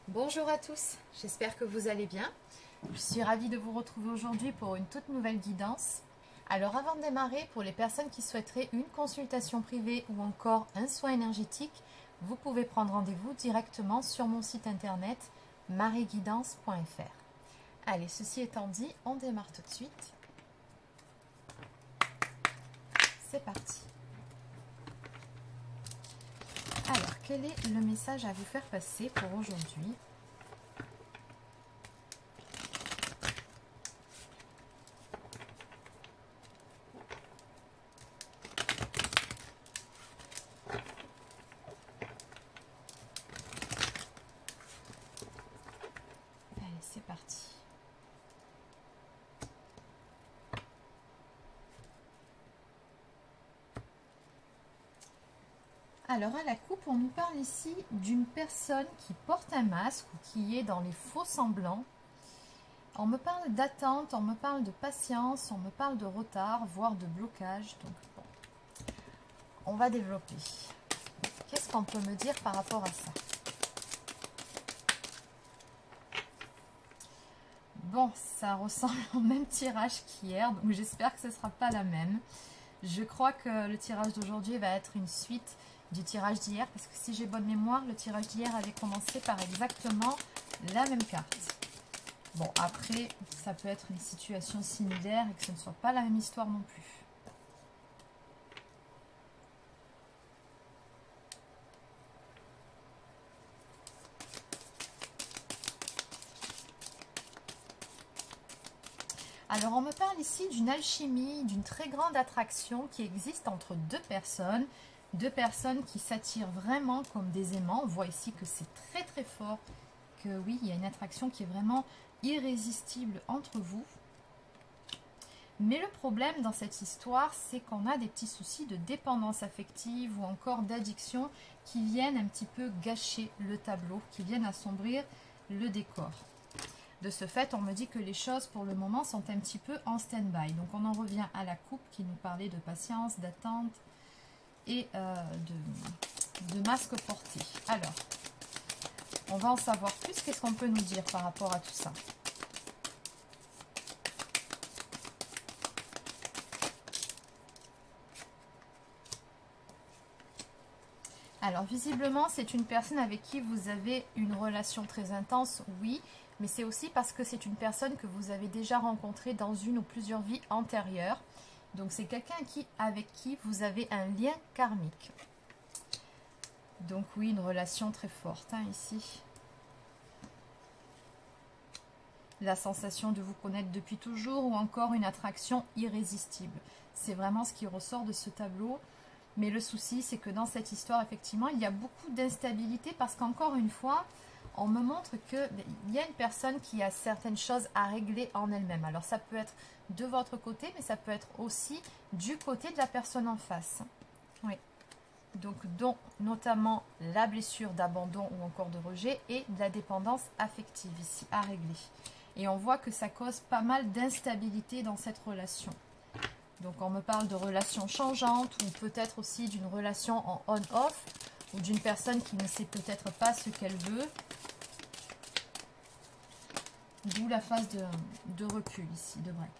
Bonjour à tous, j'espère que vous allez bien. Je suis ravie de vous retrouver aujourd'hui pour une toute nouvelle guidance. Alors avant de démarrer, pour les personnes qui souhaiteraient une consultation privée ou encore un soin énergétique, vous pouvez prendre rendez-vous directement sur mon site internet marieguidance.fr. Allez, ceci étant dit, on démarre tout de suite. C'est parti. Alors, quel est le message à vous faire passer pour aujourd'hui ? Allez, c'est parti. Alors à la coupe, on nous parle ici d'une personne qui porte un masque ou qui est dans les faux semblants. On me parle d'attente, on me parle de patience, on me parle de retard, voire de blocage. Donc bon, on va développer. Qu'est-ce qu'on peut me dire par rapport à ça? Bon, ça ressemble au même tirage qu'hier, donc j'espère que ce ne sera pas la même. Je crois que le tirage d'aujourd'hui va être une suite du tirage d'hier, parce que si j'ai bonne mémoire, le tirage d'hier avait commencé par exactement la même carte. Bon, après, ça peut être une situation similaire et que ce ne soit pas la même histoire non plus. Alors, on me parle ici d'une alchimie, d'une très grande attraction qui existe entre deux personnes qui s'attirent vraiment comme des aimants. On voit ici que c'est très très fort, que oui, il y a une attraction qui est vraiment irrésistible entre vous. Mais le problème dans cette histoire, c'est qu'on a des petits soucis de dépendance affective ou encore d'addiction qui viennent un petit peu gâcher le tableau, qui viennent assombrir le décor. De ce fait, on me dit que les choses pour le moment sont un petit peu en stand-by. Donc on en revient à la coupe qui nous parlait de patience, d'attente et de masque porté. Alors, on va en savoir plus. Qu'est-ce qu'on peut nous dire par rapport à tout ça ? Alors, visiblement, c'est une personne avec qui vous avez une relation très intense, oui, mais c'est aussi parce que c'est une personne que vous avez déjà rencontrée dans une ou plusieurs vies antérieures. Donc, c'est quelqu'un avec qui vous avez un lien karmique. Donc, oui, une relation très forte, hein, ici. La sensation de vous connaître depuis toujours ou encore une attraction irrésistible. C'est vraiment ce qui ressort de ce tableau. Mais le souci, c'est que dans cette histoire, effectivement, il y a beaucoup d'instabilité parce qu'encore une fois, on me montre qu'il y a une personne qui a certaines choses à régler en elle-même. Alors, ça peut être de votre côté, mais ça peut être aussi du côté de la personne en face. Oui. Donc, dont notamment la blessure d'abandon ou encore de rejet et de la dépendance affective ici à régler. Et on voit que ça cause pas mal d'instabilité dans cette relation. Donc on me parle de relations changeantes ou peut-être aussi d'une relation en on-off ou d'une personne qui ne sait peut-être pas ce qu'elle veut. D'où la phase de recul ici, de break.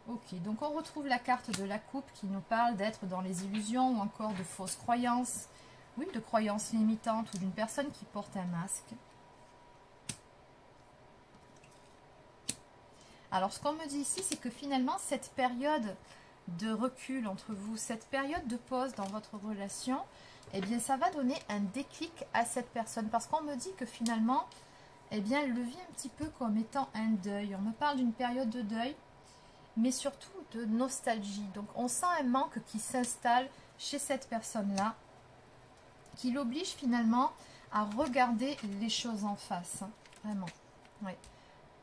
Ok, donc on retrouve la carte de la coupe qui nous parle d'être dans les illusions ou encore de fausses croyances. Oui, de croyances limitantes ou d'une personne qui porte un masque. Alors, ce qu'on me dit ici, c'est que finalement, cette période de recul entre vous, cette période de pause dans votre relation, eh bien, ça va donner un déclic à cette personne. Parce qu'on me dit que finalement, eh bien, elle le vit un petit peu comme étant un deuil. On me parle d'une période de deuil, mais surtout de nostalgie. Donc, on sent un manque qui s'installe chez cette personne-là, qui l'oblige finalement à regarder les choses en face. Hein, vraiment, oui.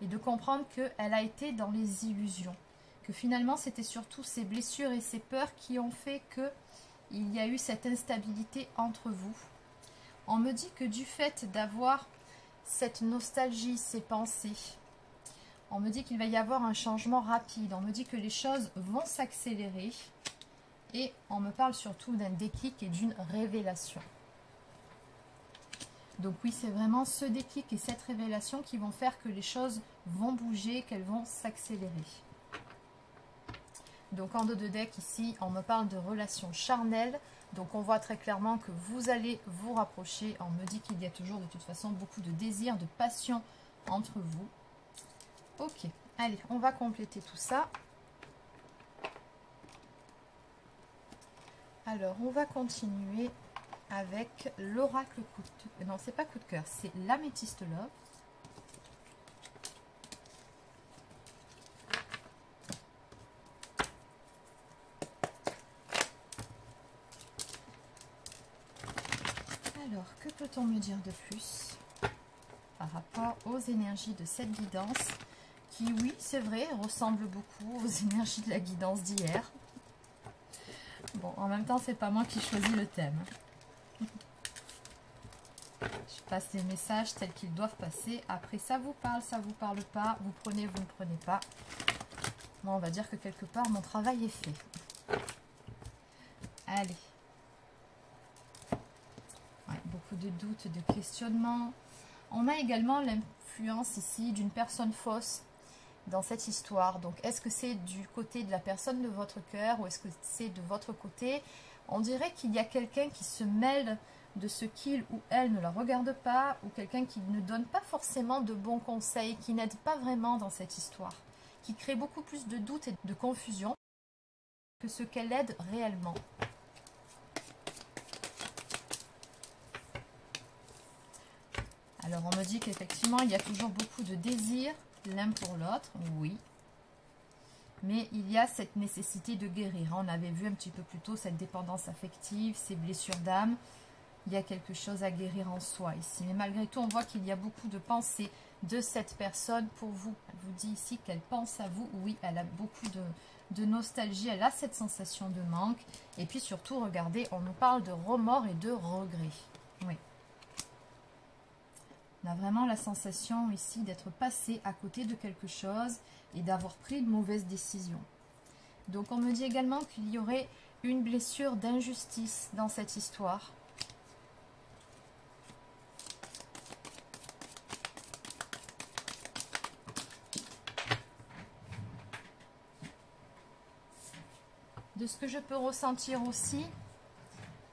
Et de comprendre qu'elle a été dans les illusions. Que finalement, c'était surtout ses blessures et ses peurs qui ont fait qu'il y a eu cette instabilité entre vous. On me dit que du fait d'avoir cette nostalgie, ces pensées, on me dit qu'il va y avoir un changement rapide. On me dit que les choses vont s'accélérer. Et on me parle surtout d'un déclic et d'une révélation. Donc oui, c'est vraiment ce déclic et cette révélation qui vont faire que les choses vont bouger, qu'elles vont s'accélérer. Donc en dos de deck ici, on me parle de relations charnelles. Donc on voit très clairement que vous allez vous rapprocher. On me dit qu'il y a toujours de toute façon beaucoup de désir, de passion entre vous. Ok, allez, on va compléter tout ça. Alors, on va continuer avec l'oracle coup de cœur. Non, c'est pas coup de cœur, c'est l'améthyste love. Alors, que peut-on me dire de plus par rapport aux énergies de cette guidance qui, oui, c'est vrai, ressemble beaucoup aux énergies de la guidance d'hier. Bon, en même temps, c'est pas moi qui choisis le thème. Je passe les messages tels qu'ils doivent passer. Après, ça vous parle pas. Vous prenez, vous ne prenez pas. Moi, on va dire que quelque part, mon travail est fait. Allez. Ouais, beaucoup de doutes, de questionnements. On a également l'influence ici d'une personne fausse dans cette histoire. Donc, est-ce que c'est du côté de la personne de votre cœur ou est-ce que c'est de votre côté? On dirait qu'il y a quelqu'un qui se mêle de ce qu'il ou elle ne la regarde pas, ou quelqu'un qui ne donne pas forcément de bons conseils, qui n'aide pas vraiment dans cette histoire, qui crée beaucoup plus de doutes et de confusion que ce qu'elle aide réellement. Alors on me dit qu'effectivement il y a toujours beaucoup de désir l'un pour l'autre, oui. Mais il y a cette nécessité de guérir. On avait vu un petit peu plus tôt cette dépendance affective, ces blessures d'âme. Il y a quelque chose à guérir en soi ici. Mais malgré tout, on voit qu'il y a beaucoup de pensées de cette personne pour vous. Elle vous dit ici qu'elle pense à vous. Oui, elle a beaucoup de nostalgie. Elle a cette sensation de manque. Et puis surtout, regardez, on nous parle de remords et de regrets. Oui. On a vraiment la sensation ici d'être passé à côté de quelque chose et d'avoir pris une mauvaise décision. Donc on me dit également qu'il y aurait une blessure d'injustice dans cette histoire. De ce que je peux ressentir aussi,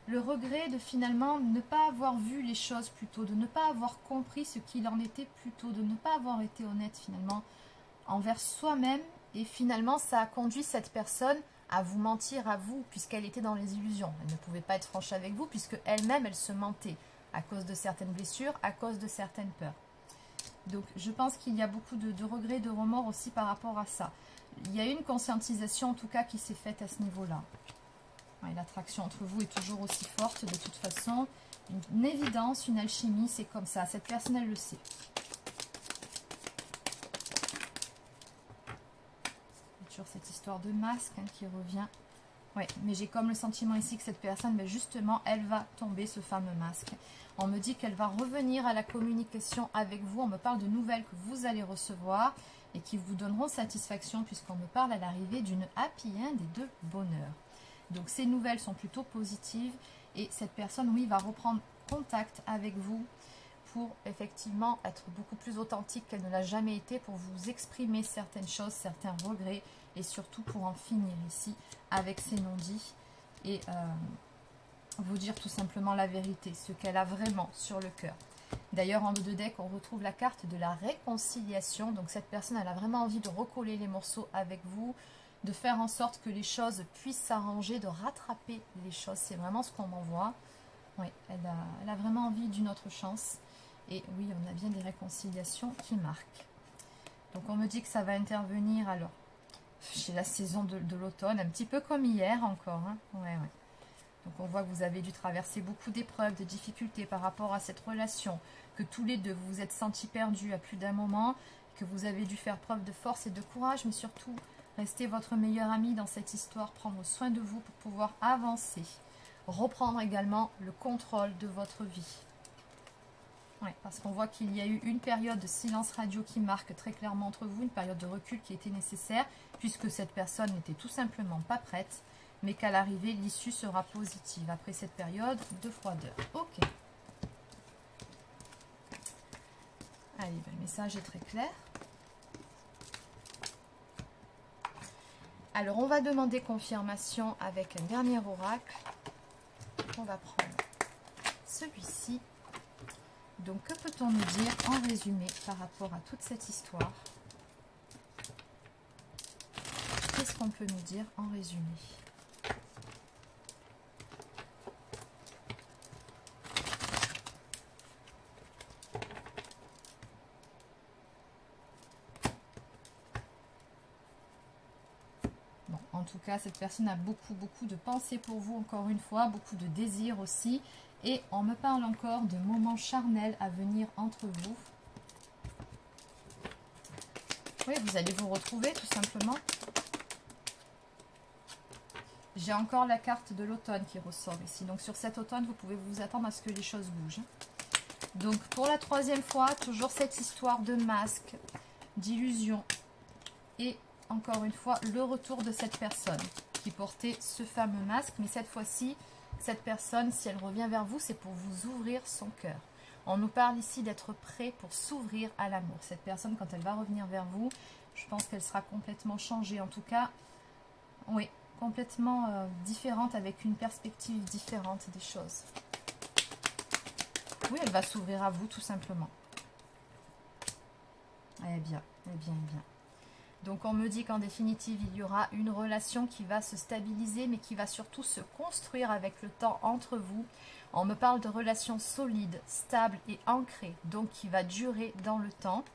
le regret de finalement ne pas avoir vu les choses plus tôt, de ne pas avoir compris ce qu'il en était plus tôt, de ne pas avoir été honnête finalement envers soi-même. Et finalement, ça a conduit cette personne à vous mentir à vous, puisqu'elle était dans les illusions. Elle ne pouvait pas être franche avec vous, puisque elle-même, elle se mentait à cause de certaines blessures, à cause de certaines peurs. Donc, je pense qu'il y a beaucoup de regrets, de remords aussi par rapport à ça. Il y a une conscientisation, en tout cas, qui s'est faite à ce niveau-là. Ouais, l'attraction entre vous est toujours aussi forte, de toute façon. Une évidence, une alchimie, c'est comme ça. Cette personne, elle le sait. Toujours cette histoire de masque hein, qui revient. Oui, mais j'ai comme le sentiment ici que cette personne, ben justement, elle va tomber ce fameux masque. On me dit qu'elle va revenir à la communication avec vous. On me parle de nouvelles que vous allez recevoir et qui vous donneront satisfaction puisqu'on me parle à l'arrivée d'une happy end et de bonheur. Donc ces nouvelles sont plutôt positives et cette personne, oui, va reprendre contact avec vous pour effectivement être beaucoup plus authentique qu'elle ne l'a jamais été, pour vous exprimer certaines choses, certains regrets et surtout pour en finir ici avec ces non-dits et vous dire tout simplement la vérité, ce qu'elle a vraiment sur le cœur. D'ailleurs, en dos de deck, on retrouve la carte de la réconciliation. Donc cette personne, elle a vraiment envie de recoller les morceaux avec vous, de faire en sorte que les choses puissent s'arranger, de rattraper les choses. C'est vraiment ce qu'on m'envoie. Oui, elle a vraiment envie d'une autre chance. Et oui, on a bien des réconciliations qui marquent. Donc on me dit que ça va intervenir alors chez la saison de l'automne, un petit peu comme hier encore. Hein. Ouais. Donc on voit que vous avez dû traverser beaucoup d'épreuves, de difficultés par rapport à cette relation, que tous les deux vous vous êtes sentis perdus à plus d'un moment, que vous avez dû faire preuve de force et de courage, mais surtout rester votre meilleur ami dans cette histoire, prendre soin de vous pour pouvoir avancer, reprendre également le contrôle de votre vie. Ouais, parce qu'on voit qu'il y a eu une période de silence radio qui marque très clairement entre vous, une période de recul qui était nécessaire, puisque cette personne n'était tout simplement pas prête, mais qu'à l'arrivée, l'issue sera positive après cette période de froideur. Ok. message est très clair. Alors, on va demander confirmation avec un dernier oracle. On va prendre celui-ci. Donc, que peut-on nous dire en résumé par rapport à toute cette histoire? Qu'est-ce qu'on peut nous dire en résumé? Bon, en tout cas, cette personne a beaucoup de pensées pour vous, encore une fois, beaucoup de désirs aussi. Et on me parle encore de moments charnels à venir entre vous. Oui, vous allez vous retrouver tout simplement. J'ai encore la carte de l'automne qui ressort ici. Donc sur cet automne, vous pouvez vous attendre à ce que les choses bougent. Donc pour la troisième fois, toujours cette histoire de masque, d'illusion. Et encore une fois, le retour de cette personne qui portait ce fameux masque. Mais cette fois-ci, cette personne, si elle revient vers vous, c'est pour vous ouvrir son cœur. On nous parle ici d'être prêt pour s'ouvrir à l'amour. Cette personne, quand elle va revenir vers vous, je pense qu'elle sera complètement changée. En tout cas, oui, complètement différente, avec une perspective différente des choses. Oui, elle va s'ouvrir à vous, tout simplement. Eh bien, eh bien, eh bien. Donc, on me dit qu'en définitive, il y aura une relation qui va se stabiliser, mais qui va surtout se construire avec le temps entre vous. On me parle de relations solides, stables et ancrées, donc qui va durer dans le temps.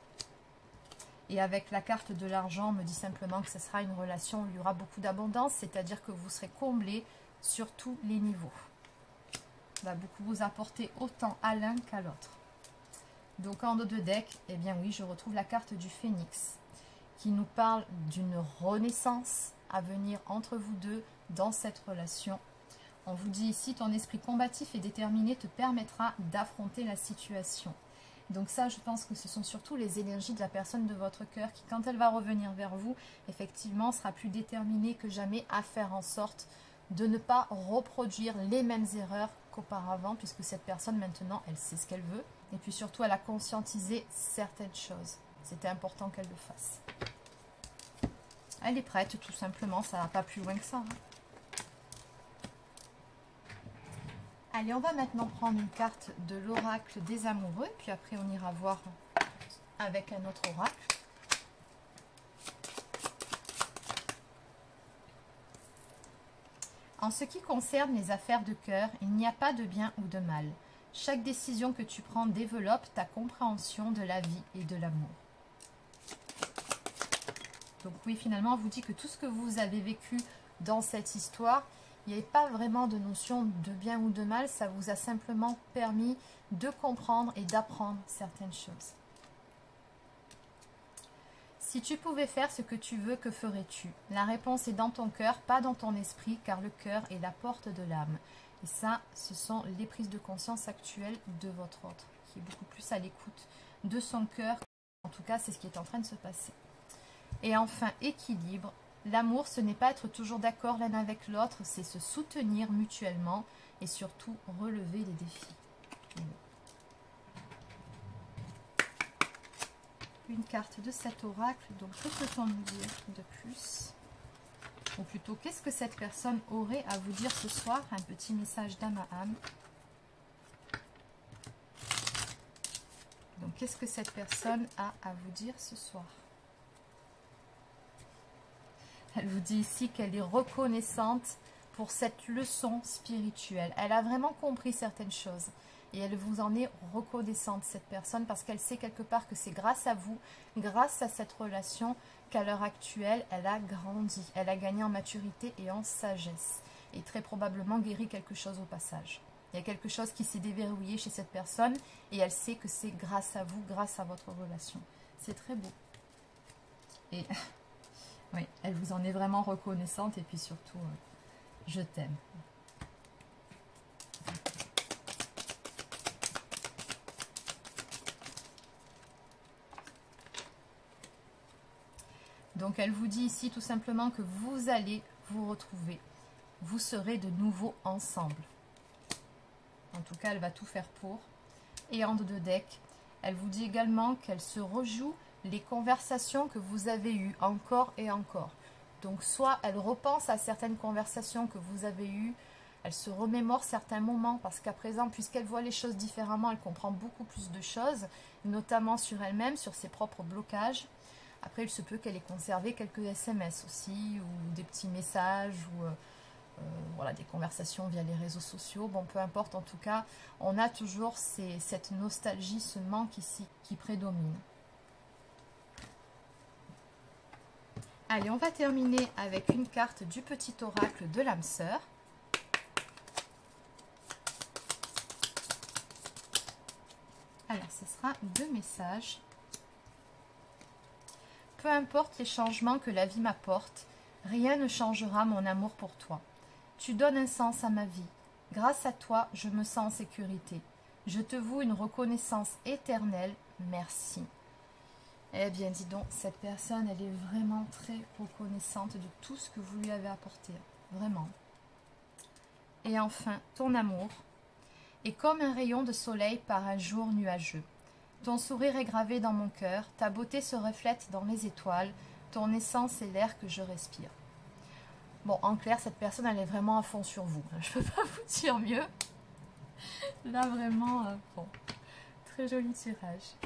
Et avec la carte de l'argent, on me dit simplement que ce sera une relation où il y aura beaucoup d'abondance, c'est-à-dire que vous serez comblés sur tous les niveaux. Ça va beaucoup vous apporter autant à l'un qu'à l'autre. Donc, en dos de deck, eh bien oui, je retrouve la carte du phénix, qui nous parle d'une renaissance à venir entre vous deux dans cette relation. On vous dit ici, ton esprit combatif et déterminé te permettra d'affronter la situation. Donc ça, je pense que ce sont surtout les énergies de la personne de votre cœur qui, quand elle va revenir vers vous, effectivement, sera plus déterminée que jamais à faire en sorte de ne pas reproduire les mêmes erreurs qu'auparavant, puisque cette personne, maintenant, elle sait ce qu'elle veut. Et puis surtout, elle a conscientisé certaines choses. C'était important qu'elle le fasse. Elle est prête, tout simplement. Ça va pas plus loin que ça. Allez, on va maintenant prendre une carte de l'oracle des amoureux. Puis après, on ira voir avec un autre oracle. En ce qui concerne les affaires de cœur, il n'y a pas de bien ou de mal. Chaque décision que tu prends développe ta compréhension de la vie et de l'amour. Donc oui, finalement, on vous dit que tout ce que vous avez vécu dans cette histoire, il n'y avait pas vraiment de notion de bien ou de mal. Ça vous a simplement permis de comprendre et d'apprendre certaines choses. Si tu pouvais faire ce que tu veux, que ferais-tu? La réponse est dans ton cœur, pas dans ton esprit, car le cœur est la porte de l'âme. Et ça, ce sont les prises de conscience actuelles de votre autre, qui est beaucoup plus à l'écoute de son cœur. En tout cas, c'est ce qui est en train de se passer. Et enfin, équilibre. L'amour, ce n'est pas être toujours d'accord l'un avec l'autre, c'est se soutenir mutuellement et surtout relever les défis. Une carte de cet oracle, donc que peut-on nous dire de plus? Ou plutôt, qu'est-ce que cette personne aurait à vous dire ce soir? Un petit message d'âme à âme. Donc, qu'est-ce que cette personne a à vous dire ce soir? Elle vous dit ici qu'elle est reconnaissante pour cette leçon spirituelle. Elle a vraiment compris certaines choses. Et elle vous en est reconnaissante, cette personne, parce qu'elle sait quelque part que c'est grâce à vous, grâce à cette relation, qu'à l'heure actuelle, elle a grandi. Elle a gagné en maturité et en sagesse. Et très probablement guéri quelque chose au passage. Il y a quelque chose qui s'est déverrouillé chez cette personne. Et elle sait que c'est grâce à vous, grâce à votre relation. C'est très beau. Et oui, elle vous en est vraiment reconnaissante. Et puis surtout, je t'aime. Donc, elle vous dit ici tout simplement que vous allez vous retrouver. Vous serez de nouveau ensemble. En tout cas, elle va tout faire pour. Et en dos de deck, Elle vous dit également qu'elle se rejoue les conversations que vous avez eues encore et encore. Donc soit elle repense à certaines conversations que vous avez eues, elle se remémore certains moments parce qu'à présent, puisqu'elle voit les choses différemment, elle comprend beaucoup plus de choses, notamment sur elle-même, sur ses propres blocages. Après, il se peut qu'elle ait conservé quelques SMS aussi, ou des petits messages, ou voilà, des conversations via les réseaux sociaux. Bon, peu importe, en tout cas, on a toujours cette nostalgie, ce manque ici qui prédomine. Allez, on va terminer avec une carte du petit oracle de l'âme sœur. Alors, ce sera 2 messages. Peu importe les changements que la vie m'apporte, rien ne changera mon amour pour toi. Tu donnes un sens à ma vie. Grâce à toi, je me sens en sécurité. Je te voue une reconnaissance éternelle. Merci. Eh bien, dis donc, cette personne, elle est vraiment très reconnaissante de tout ce que vous lui avez apporté. Vraiment. Et enfin, ton amour est comme un rayon de soleil par un jour nuageux. Ton sourire est gravé dans mon cœur, ta beauté se reflète dans les étoiles, ton essence est l'air que je respire. Bon, en clair, cette personne, elle est vraiment à fond sur vous. Je ne peux pas vous dire mieux. Là, vraiment, bon, très joli tirage.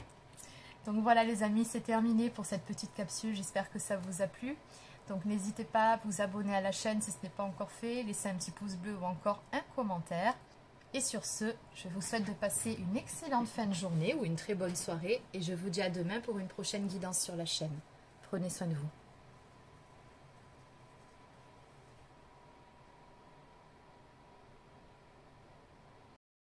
Donc voilà les amis, c'est terminé pour cette petite capsule. J'espère que ça vous a plu. Donc n'hésitez pas à vous abonner à la chaîne si ce n'est pas encore fait. Laissez un petit pouce bleu ou encore un commentaire. Et sur ce, je vous souhaite de passer une excellente fin de journée ou une très bonne soirée. Et je vous dis à demain pour une prochaine guidance sur la chaîne. Prenez soin de vous.